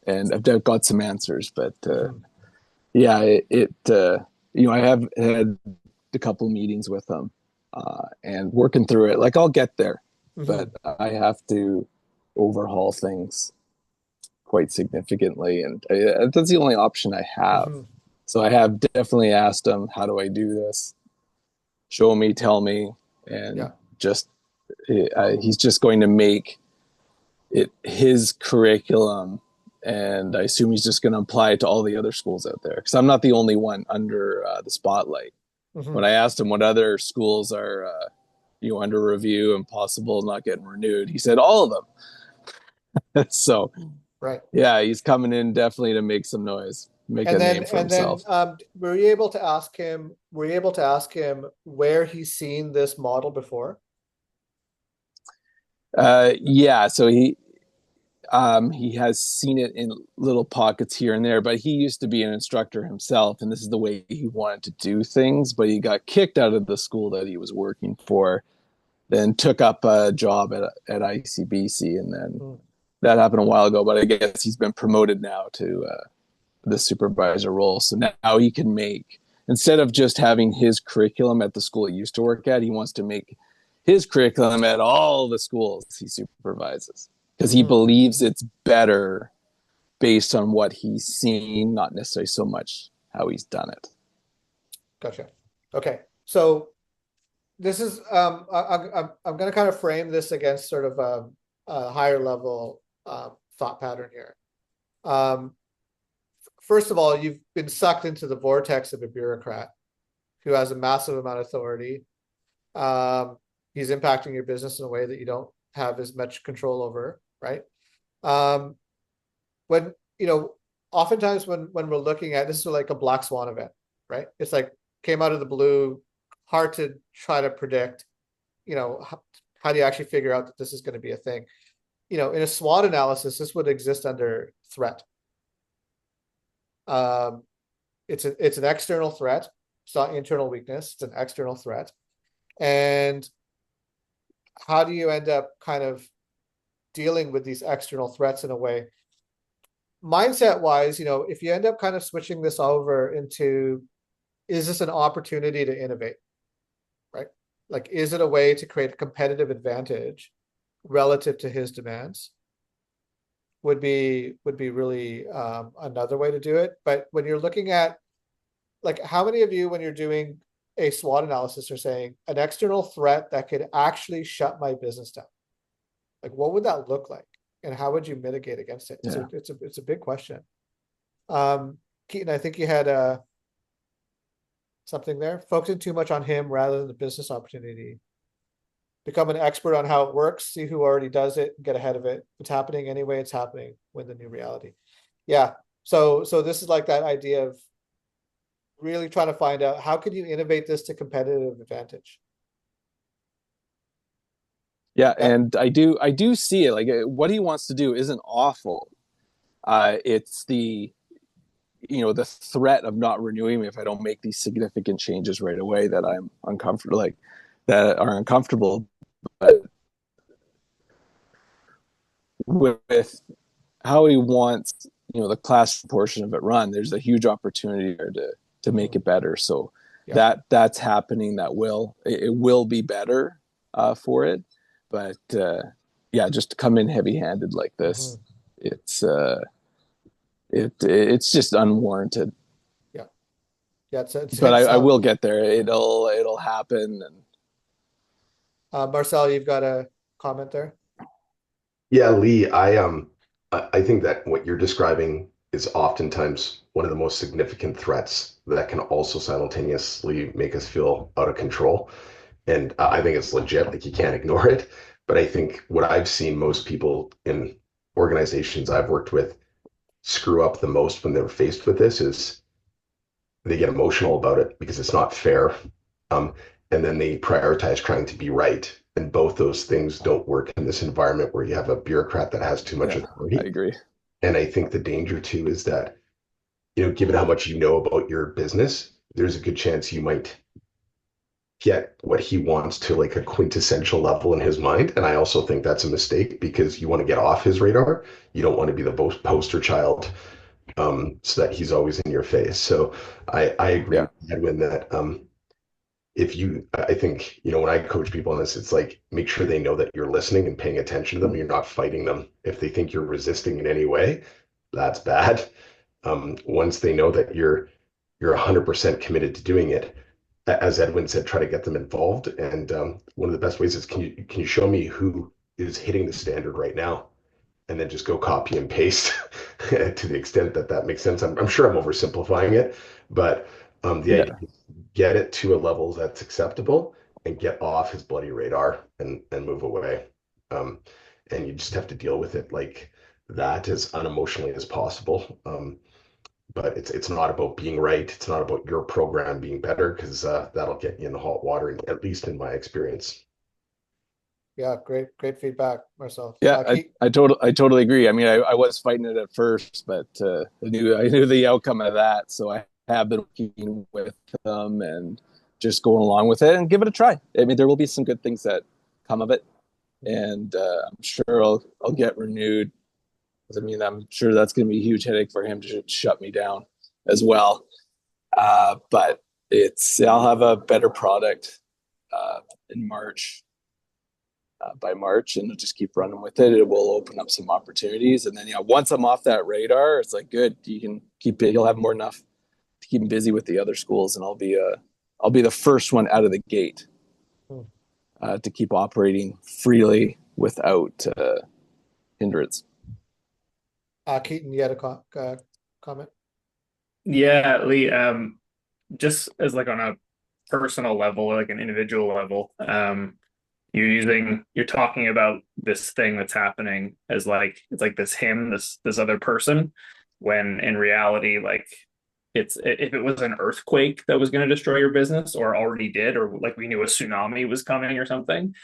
and I've got some answers, but yeah, I have had a couple meetings with them, and working through it. Like I'll get there, but I have to overhaul things quite significantly, and that's the only option I have. So I have definitely asked him, how do I do this? Show me, tell me, and he's just going to make it his curriculum, and I assume he's just going to apply it to all the other schools out there, because I'm not the only one under the spotlight. When I asked him what other schools are under review and possible not getting renewed, he said all of them. So
right,
yeah, he's coming in definitely to make some noise, make a name for himself.
Were you able to ask him where he's seen this model before?
Yeah, so he has seen it in little pockets here and there, but he used to be an instructor himself, and this is the way he wanted to do things, but he got kicked out of the school that he was working for, then took up a job at ICBC, and then that happened a while ago, but I guess he's been promoted now to the supervisor role. So now he can make, instead of just having his curriculum at the school he used to work at, he wants to make his curriculum at all the schools he supervises, because he believes it's better based on what he's seen, not necessarily so much how he's done it.
Gotcha. Okay, so this is I'm going to kind of frame this against sort of a higher level thought pattern here. First of all, you've been sucked into the vortex of a bureaucrat who has a massive amount of authority. He's impacting your business in a way that you don't have as much control over, right? When, oftentimes when we're looking at this, is like a black swan event, right? It's like came out of the blue, hard to try to predict, how do you actually figure out that this is going to be a thing? In a SWOT analysis, this would exist under threat. It's an external threat. It's not internal weakness. It's an external threat. And how do you end up kind of dealing with these external threats in a way? Mindset wise, if you end up kind of switching this over into, is this an opportunity to innovate, right? Like, is it a way to create a competitive advantage relative to his demands? Would be really another way to do it. But when you're looking at, like, how many of you, when you're doing a SWOT analysis, are saying an external threat that could actually shut my business down? Like, what would that look like, and how would you mitigate against it?
Yeah.
So it's a big question. Keaton, I think you had something there. Focusing too much on him rather than the business opportunity. Become an expert on how it works, see who already does it, and get ahead of it. It's happening anyway, it's happening with the new reality. Yeah. So this is like that idea of really trying to find out, how could you innovate this to competitive advantage?
Yeah, and I do see it. Like, what he wants to do isn't awful. It's the threat of not renewing me if I don't make these significant changes right away that I'm uncomfortable, like that are uncomfortable. But with how he wants, the class portion of it run, there's a huge opportunity there to make it better. So that's happening. It will be better for it. But just to come in heavy-handed like this, it's just unwarranted.
Yeah.
But I will get there. It'll happen.
And Marcel, you've got a comment there?
Yeah, Lee, I think that what you're describing is oftentimes one of the most significant threats that can also simultaneously make us feel out of control. And I think it's legit, like you can't ignore it. But I think what I've seen most people in organizations I've worked with screw up the most when they're faced with this is they get emotional about it because it's not fair. And then they prioritize trying to be right And both those things don't work in this environment where you have a bureaucrat that has too much
Yeah, I
authority.
agree.
And I think the danger too is that, given how much you know about your business, there's a good chance you might get what he wants to like a quintessential level in his mind. And I also think that's a mistake because you want to get off his radar. You don't want to be the poster child, so that he's always in your face. So I agree
Yeah.
with Edwin that I think, when I coach people on this, it's like, make sure they know that you're listening and paying attention to them. You're not fighting them. If they think you're resisting in any way, that's bad. Once they know that you're 100% committed to doing it, as Edwin said, try to get them involved. And one of the best ways is, can you show me who is hitting the standard right now? And then just go copy and paste to the extent that that makes sense. I'm sure I'm oversimplifying it, but the
Yeah.
idea is get it to a level that's acceptable and get off his bloody radar and move away. Um, and you just have to deal with it like that as unemotionally as possible. But it's not about being right. It's not about your program being better because that'll get you in the hot water, at least in my experience.
Yeah, great feedback, Marcel.
Yeah, I totally agree. I mean, I was fighting it at first, but I knew the outcome of that, so I have been working with them and just going along with it and give it a try. I mean, there will be some good things that come of it, and I'm sure I'll get renewed. I mean, I'm sure that's going to be a huge headache for him to shut me down as well. But I'll have a better product in March. By March, and just keep running with it. It will open up some opportunities, and then once I'm off that radar, it's like good. You can keep it. You'll have more enough to keep him busy with the other schools, and I'll be the first one out of the gate to keep operating freely without hindrance.
Keaton, you had a comment?
Yeah, Lee, just as like on a personal level, like an individual level, you're talking about this thing that's happening as like it's like this other person, when in reality, like if it was an earthquake that was going to destroy your business or already did, or like we knew a tsunami was coming or something,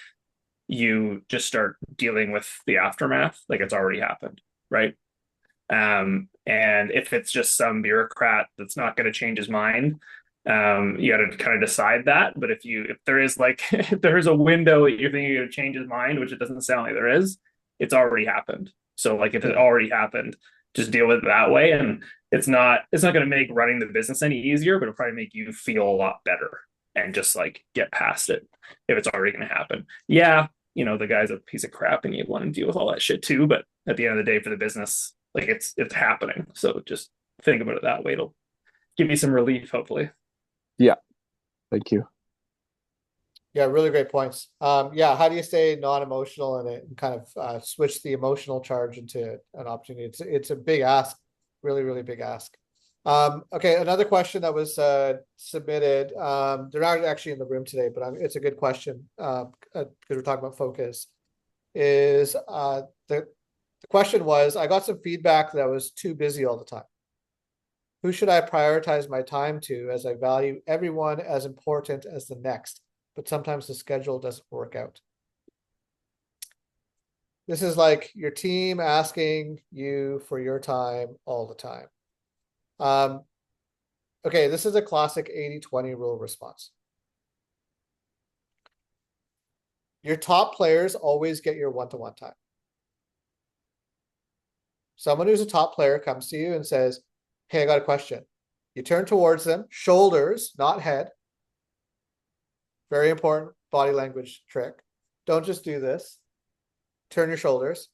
you just start dealing with the aftermath like it's already happened, right? And if it's just some bureaucrat that's not going to change his mind, you got to kind of decide that. But if there is like if there is a window that you're thinking of change his mind, which it doesn't sound like there is, it's already happened. So like if it already happened, just deal with it that way. And it's not going to make running the business any easier, but it'll probably make you feel a lot better and just like get past it if it's already going to happen. Yeah, the guy's a piece of crap and you want to deal with all that shit too. But at the end of the day, for the business, like it's happening. So just think about it that way. It'll give you some relief, hopefully.
Yeah. Thank you.
Yeah, really great points. Yeah, how do you stay non-emotional and kind of switch the emotional charge into an opportunity? It's a big ask, really big ask. Okay, another question that was submitted. They're not actually in the room today, but it's a good question because we're talking about focus. Is the question was, I got some feedback that I was too busy all the time. Who should I prioritize my time to, as I value everyone as important as the next, but sometimes the schedule doesn't work out? This is like your team asking you for your time all the time. Okay, this is a classic 80-20 rule response. Your top players always get your one-to-one time. Someone who's a top player comes to you and says, hey, I got a question. You turn towards them, shoulders, not head. Very important body language trick. Don't just do this. Turn your shoulders.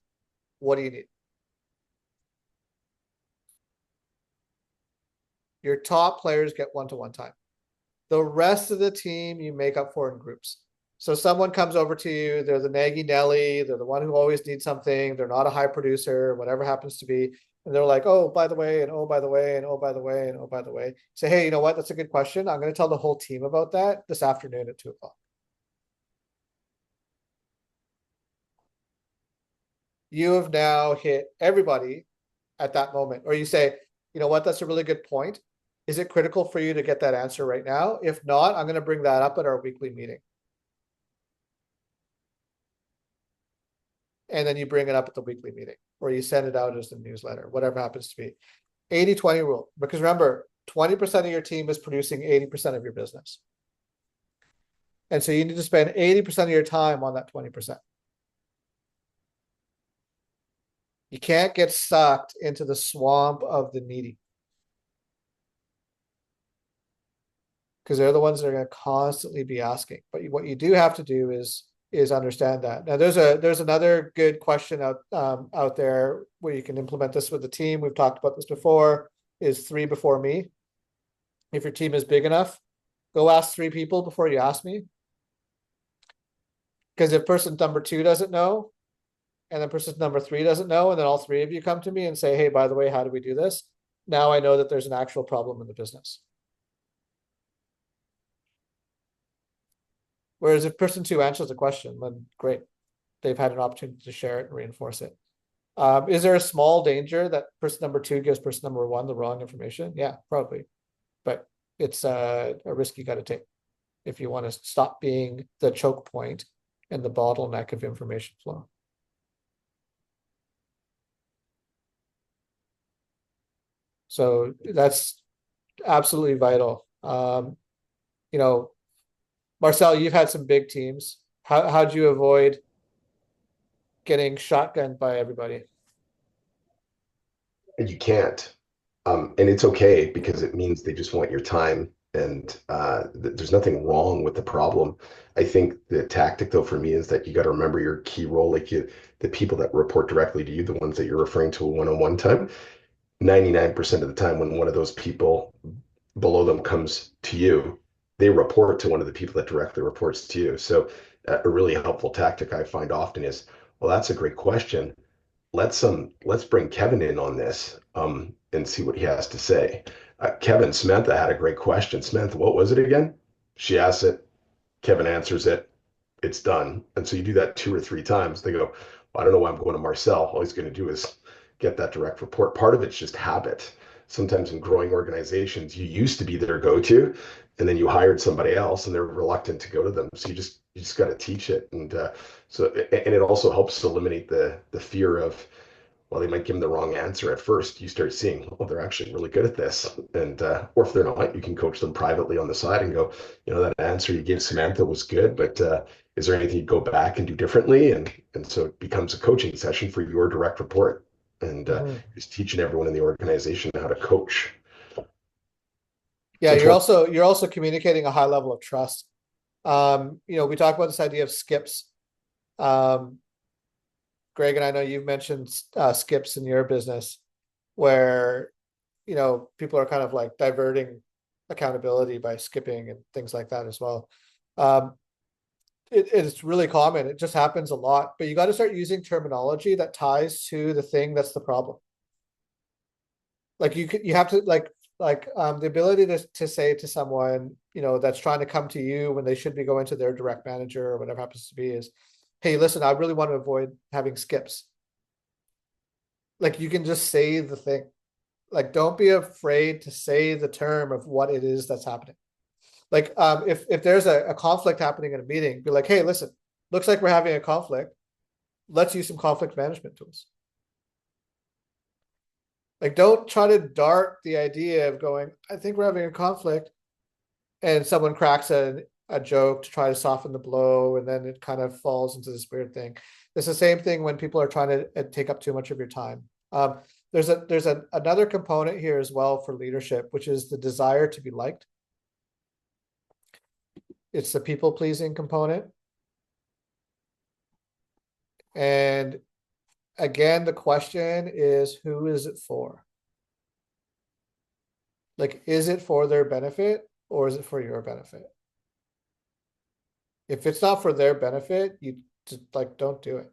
What do you need? Your top players get one-to-one time. The rest of the team you make up for in groups. So someone comes over to you, they're the naggy Nelly, they're the one who always needs something, they're not a high producer, whatever happens to be. And they're like, oh, by the way, and oh, by the way, and oh, by the way, and oh, by the way. Say, hey, you know what? That's a good question. I'm going to tell the whole team about that this afternoon at 2:00. You have now hit everybody at that moment. Or you say, you know what? That's a really good point. Is it critical for you to get that answer right now? If not, I'm going to bring that up at our weekly meeting. and then you bring it up at the weekly meeting, or you send it out as a newsletter, whatever happens to be. 80-20 rule, because remember, 20% of your team is producing 80% of your business. And so you need to spend 80% of your time on that 20%. You can't get sucked into the swamp of the needy, because they're the ones that are going to constantly be asking. But what you do have to do is understand that. Now, there's another good question out there where you can implement this with the team. We've talked about this before. Is 3 before me? If your team is big enough, go ask 3 people before you ask me. Because if person number 2 doesn't know, and then person number 3 doesn't know, and then all 3 of you come to me and say, hey, by the way, how do we do this? Now I know that there's an actual problem in the business. Whereas if person 2 answers the question, then great. They've had an opportunity to share it and reinforce it. Is there a small danger that person number 2 gives person number 1 the wrong information? Yeah, probably. But it's a risk you got to take if you want to stop being the choke point and the bottleneck of information flow. So that's absolutely vital. You know, Marcel, you've had some big teams. How'd you avoid getting shotgunned by everybody?
You can't. And it's okay, because it means they just want your time, and there's nothing wrong with the problem. I think the tactic, though, for me is that you got to remember your key role. Like the people that report directly to you, the ones that you're referring to a one-on-one time, 99% of the time when one of those people below them comes to you, they report to one of the people that directly reports to you. So a really helpful tactic I find often is, well, that's a great question. Let's bring Kevin in on this and see what he has to say. Kevin, Samantha had a great question. Samantha, what was it again? She asks it, Kevin answers it, it's done. And so you do that 2 or 3 times. They go, well, I don't know why I'm going to Marcel. All he's going to do is get that direct report. Part of it's just habit. Sometimes in growing organizations, you used to be their go-to, and then you hired somebody else, and they're reluctant to go to them. So you just got to teach it, and it also helps eliminate the fear of, well, they might give them the wrong answer at first. You start seeing, oh, they're actually really good at this, and or if they're not, you can coach them privately on the side and go, you know, that answer you gave Samantha was good, but is there anything you go back and do differently? And so it becomes a coaching session for your direct report, and just teaching everyone in the organization how to coach.
Yeah, you're also communicating a high level of trust. You know, we talk about this idea of skips. Greg, and I know you've mentioned skips in your business, where, you know, people are kind of like diverting accountability by skipping and things like that as well. It's really common. It just happens a lot, but you got to start using terminology that ties to the thing that's the problem. Like you have to the ability to say to someone, you know, that's trying to come to you when they should be going to their direct manager or whatever happens to be, is, hey, listen, I really want to avoid having skips. Like, you can just say the thing. Like, don't be afraid to say the term of what it is that's happening. Like, if there's a conflict happening in a meeting, be like, hey, listen, looks like we're having a conflict. Let's use some conflict management tools. Like, don't try to dart the idea of going, I think we're having a conflict, and someone cracks a joke to try to soften the blow, and then it kind of falls into this weird thing. It's the same thing when people are trying to take up too much of your time. There's another component here as well for leadership, which is the desire to be liked. It's the people-pleasing component. And again, the question is, who is it for? Like, is it for their benefit, or is it for your benefit? If it's not for their benefit, you just, like, don't do it.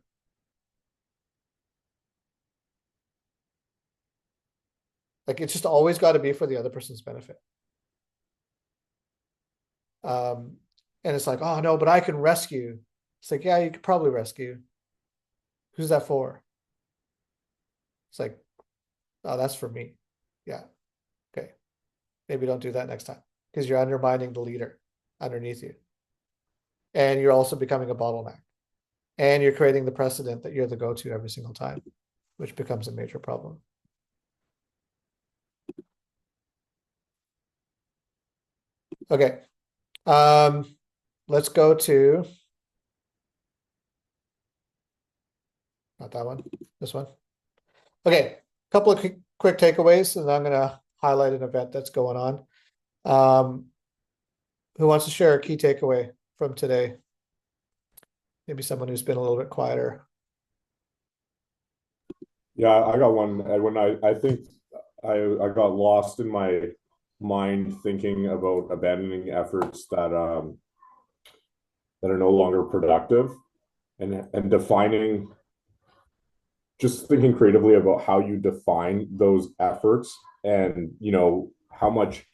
Like, it's just always got to be for the other person's benefit. And it's like, oh no, but I can rescue. It's like, yeah, you could probably rescue. Who's that for? It's like, oh, that's for me. Yeah. Okay. Maybe don't do that next time, because you're undermining the leader underneath you. And you're also becoming a bottleneck. and you're creating the precedent that you're the go-to every single time, which becomes a major problem. Okay. Let's go to not that one, this one. Okay, a couple of quick takeaways, and I'm going to highlight an event that's going on. Who wants to share a key takeaway from today? Maybe someone who's been a little bit quieter.
Yeah, I got one, Edwin. I think I got lost in my mind thinking about abandoning efforts that are no longer productive, and defining, just thinking creatively about how you define those efforts, and how much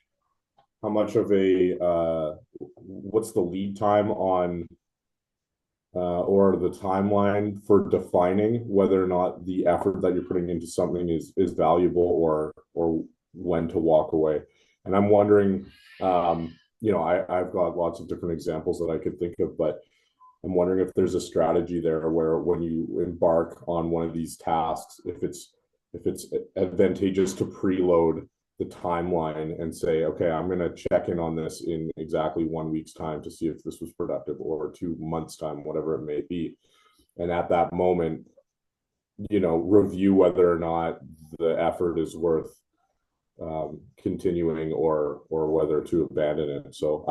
of a what's the lead time on or the timeline for defining whether or not the effort that you're putting into something is valuable, or when to walk away. And I'm wondering, I've got lots of different examples that I could think of, but I'm wondering if there's a strategy there where when you embark on one of these tasks, if it's advantageous to preload the timeline and say, okay, I'm going to check in on this in exactly 1 week's time to see if this was productive, or 2 months' time, whatever it may be. And at that moment, review whether or not the effort is worth continuing, or whether to abandon it. So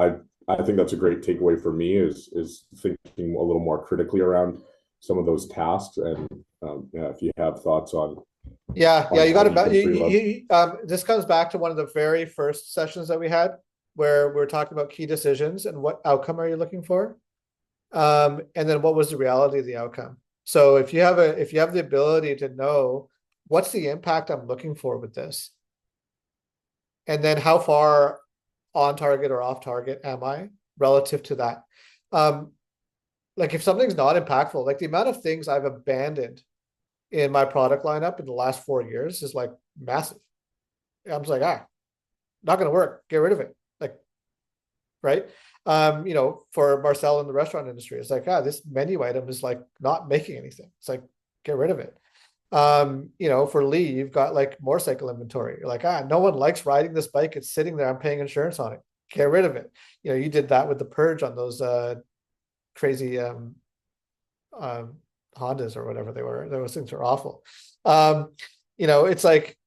I think that's a great takeaway for me, is thinking a little more critically around some of those tasks. And if you have thoughts on
you got
to
this comes back to one of the very first sessions that we had, where we're talking about key decisions and what outcome are you looking for, and then what was the reality of the outcome. So if you have the ability to know what's the impact I'm looking for with this, and then how far on target or off target am I relative to that. Like if something's not impactful, like the amount of things I've abandoned in my product lineup in the last 4 years is like massive. I'm just like, not going to work. Get rid of it. Like, right. For Marcel in the restaurant industry, it's like, this menu item is like not making anything. It's like, get rid of it. For Lee, you've got like motorcycle inventory. You're like, no one likes riding this bike. It's sitting there. I'm paying insurance on it. Get rid of it. You did that with the purge on those crazy Hondas or whatever they were. Those things are awful. It's like,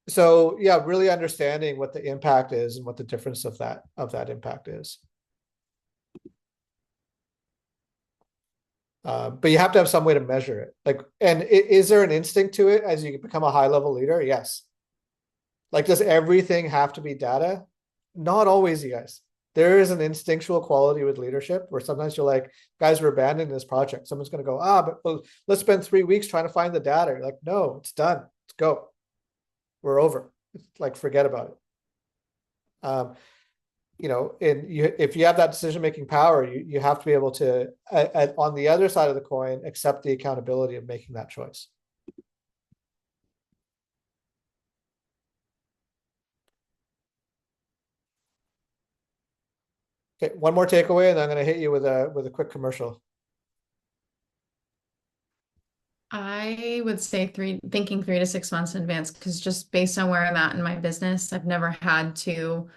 so yeah, really understanding what the impact is and what the difference of that impact is. But you have to have some way to measure it. Like, and is there an instinct to it as you become a high level leader? Yes. Like, does everything have to be data? Not always, you guys. There is an instinctual quality with leadership where sometimes you're like, guys, we're abandoning this project. Someone's going to go, but let's spend 3 weeks trying to find the data. You're like, no, it's done. Let's go. We're over. Like, forget about it. If you have that decision-making power, you have to be able to, on the other side of the coin, accept the accountability of making that choice. Okay, one more takeaway, and I'm going to hit you with a quick commercial.
I would say thinking 3 to 6 months in advance, because just based on where I'm at in my business, I've never had to,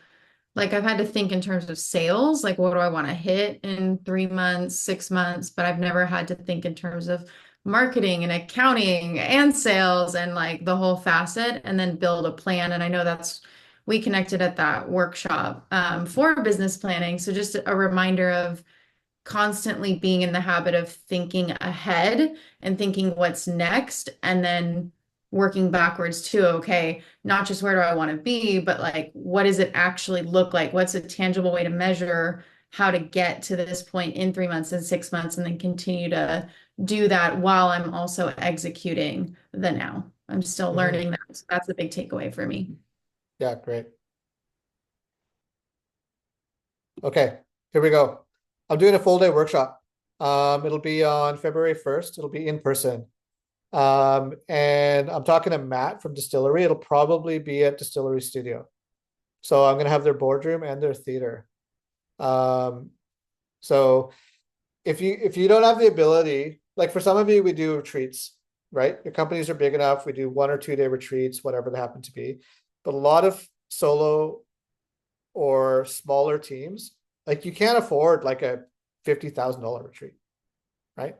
I've had to think in terms of sales, like what do I want to hit in 3 months, 6 months, but I've never had to think in terms of marketing and accounting and sales and like the whole facet, and then build a plan. And I know we connected at that workshop for business planning. So just a reminder of constantly being in the habit of thinking ahead and thinking what's next, and then working backwards too. Okay, not just where do I want to be, but like, what does it actually look like? What's a tangible way to measure how to get to this point in 3 months and 6 months, and then continue to do that while I'm also executing the now. I'm still learning that. So that's a big takeaway for me.
Yeah, great. Okay, here we go. I'm doing a full day workshop. It'll be on February 1st. It'll be in person. And I'm talking to Matt from Distillery. It'll probably be at Distillery Studio. So I'm going to have their boardroom and their theater. So if you don't have the ability, like for some of you, we do retreats, right? Your companies are big enough. We do 1 or 2 day retreats, whatever they happen to be. But a lot of solo or smaller teams, like you can't afford like a $50,000 retreat, right?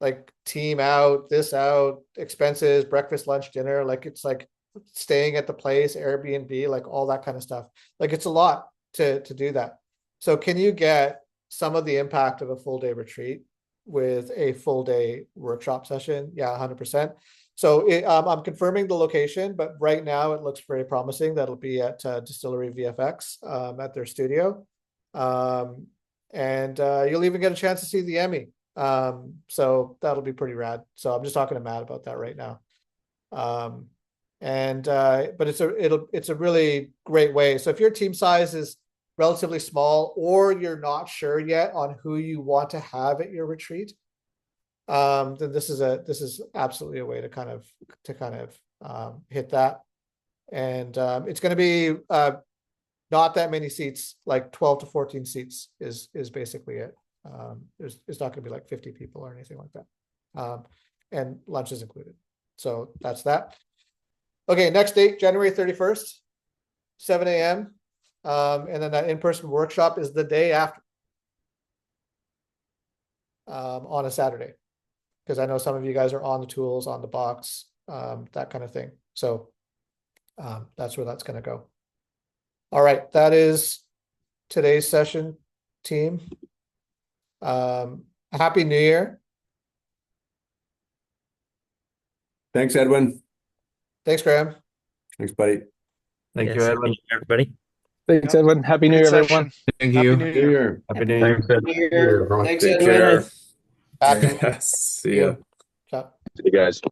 Like team out, this out, expenses, breakfast, lunch, dinner. Like it's like staying at the place, Airbnb, like all that kind of stuff. Like it's a lot to do that. So can you get some of the impact of a full day retreat with a full day workshop session? Yeah, 100%. So I'm confirming the location, but right now it looks very promising. That'll be at Distillery VFX at their studio. And you'll even get a chance to see the Emmy. So that'll be pretty rad. So I'm just talking to Matt about that right now. But it's a really great way. So if your team size is relatively small, or you're not sure yet on who you want to have at your retreat, then this is absolutely a way to kind of hit that. And it's going to be not that many seats, like 12 to 14 seats is basically it. It's not going to be like 50 people or anything like that. And lunch is included. So that's that. Okay, next date, January 31st, 7 a.m. And then that in-person workshop is the day after, on a Saturday, because I know some of you guys are on the tools, on the box, that kind of thing. So that's where that's going to go. All right, that is today's session, team. Happy New Year.
Thanks, Edwin.
Thanks, Graham.
Thanks, buddy.
Thank you, Edwin.
Everybody.
Thanks, Edwin. Happy New
Good
Year, everyone.
session.
Thank
Happy
you.
New Year.
Happy New Year.
Thanks, Ed.
Here, everyone.
Thanks,
Take
Edwin.
care.
Back in.
See ya.
Ciao.
See you guys.